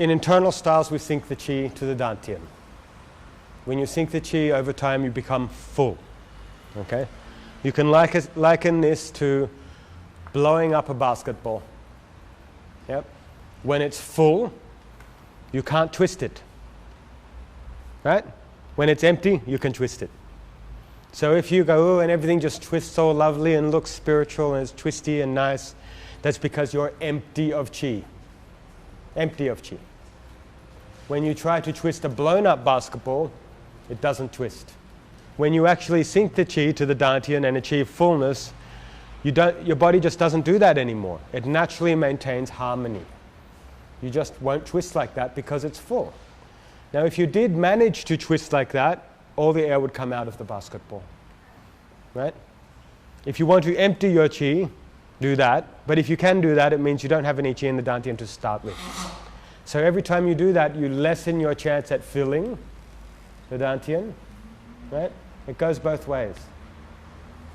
in internal styles, we sync the qi to the dantian. When you sync the qi over time, you become full. Okay? You can liken this to blowing up a basketball. Yep. When it's full, you can't twist it. Right? When it's empty, you can twist it. So if you go, oh, and everything just twists so lovely and looks spiritual and it's twisty and nice, that's because you're empty of qi. Empty of qi. When you try to twist a blown up basketball, it doesn't twist. When you actually sync the qi to the dantian and achieve fullness, your body just doesn't do that anymore. It naturally maintains harmony. You just won't twist like that because it's full. Now if you did manage to twist like that, all the air would come out of the basketball. Right? If you want to empty your qi, do that. But if you can do that, it means you don't have any qi in the dantian to start with. So every time you do that, you lessen your chance at filling the dantian. Right? It goes both ways.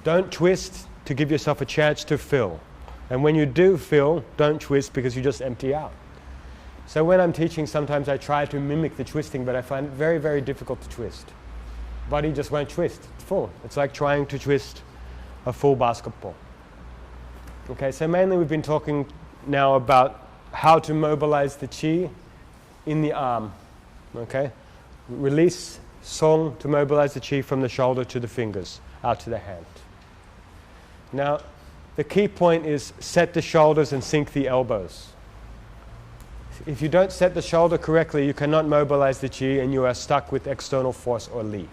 Don't twist to give yourself a chance to fill. And when you do fill, don't twist because you just empty out. So when I'm teaching, sometimes I try to mimic the twisting, but I find it very, very difficult to twist. Body just won't twist. It's full. It's like trying to twist a full basketball. Okay, so mainly we've been talking now about how to mobilize the qi in the arm. Okay? Release song to mobilize the qi from the shoulder to the fingers, out to the hand. Now, the key point is set the shoulders and sink the elbows. If you don't set the shoulder correctly, you cannot mobilize the qi and you are stuck with external force or li.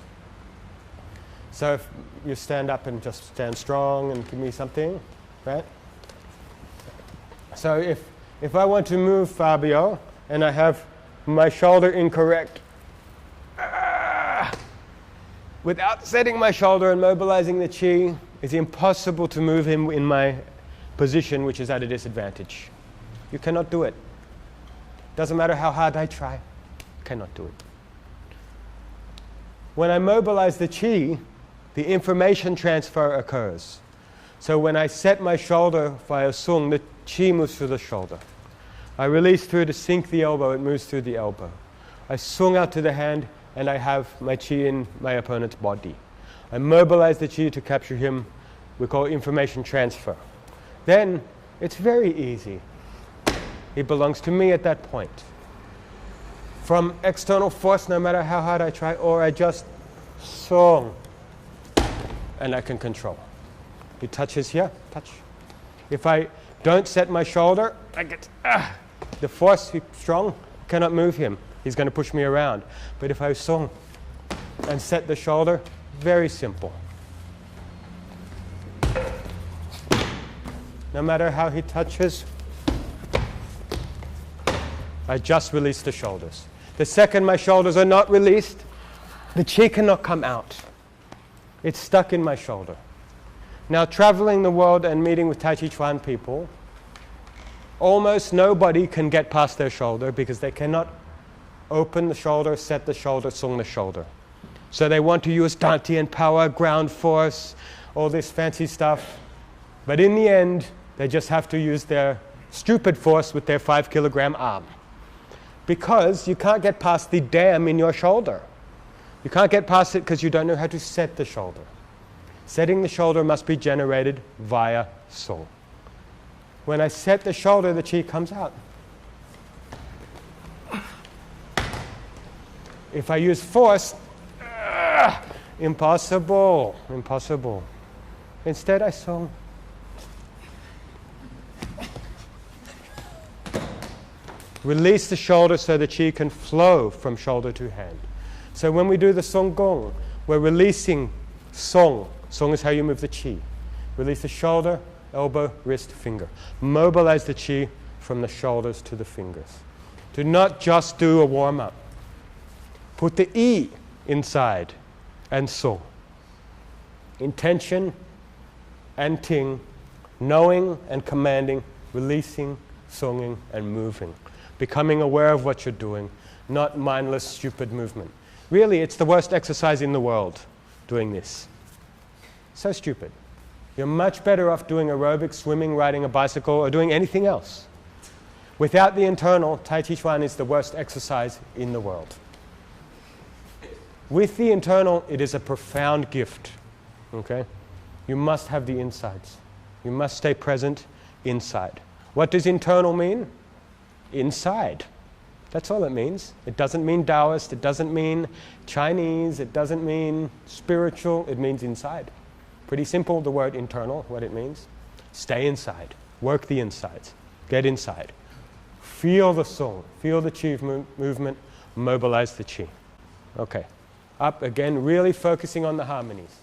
So if you stand up and just stand strong and give me something, right? So if I want to move Fabio and I have my shoulder incorrect, without setting my shoulder and mobilizing the qi, it's impossible to move him in my position, which is at a disadvantage. You cannot do it. Doesn't matter how hard I try, cannot do it. When I mobilize the qi, the information transfer occurs. So when I set my shoulder via sung, the qi moves through the shoulder. I release through to sink the elbow, it moves through the elbow. I sung out to the hand, and I have my qi in my opponent's body. I mobilize the qi to capture him. We call it information transfer. Then it's very easy. He belongs to me at that point. From external force, no matter how hard I try, or I just song, and I can control. He touches here, touch. If I don't set my shoulder, I get the force, he's strong, cannot move him. He's going to push me around. But if I song and set the shoulder, very simple. No matter how he touches, I just release the shoulders. The second my shoulders are not released, the qi cannot come out. It's stuck in my shoulder. Now, traveling the world and meeting with Tai Chi Chuan people, almost nobody can get past their shoulder because they cannot open the shoulder, set the shoulder, sung the shoulder. So they want to use dantian power, ground force, all this fancy stuff. But in the end, they just have to use their stupid force with their 5-kilogram arm. Because you can't get past the dam in your shoulder. You can't get past it because you don't know how to set the shoulder. Setting the shoulder must be generated via sung. When I set the shoulder, the qi comes out. If I use force, impossible, impossible. Instead, I sung. Release the shoulder so the qi can flow from shoulder to hand. So when we do the song gong, we're releasing song. Song is how you move the qi. Release the shoulder, elbow, wrist, finger. Mobilize the qi from the shoulders to the fingers. Do not just do a warm-up. Put the I inside and song. Intention and ting, knowing and commanding, releasing, songing, and moving. Becoming aware of what you're doing, not mindless, stupid movement. Really, it's the worst exercise in the world, doing this. So stupid. You're much better off doing aerobics, swimming, riding a bicycle, or doing anything else. Without the internal, Tai Chi Chuan is the worst exercise in the world. With the internal, it is a profound gift. Okay? You must have the insides. You must stay present inside. What does internal mean? Inside. That's all it means. It doesn't mean Taoist, it doesn't mean Chinese, it doesn't mean spiritual, it means inside. Pretty simple, the word internal, what it means. Stay inside. Work the insides. Get inside. Feel the soul. Feel the Qi movement. Mobilize the Qi. Okay. Up again, really focusing on the harmonies.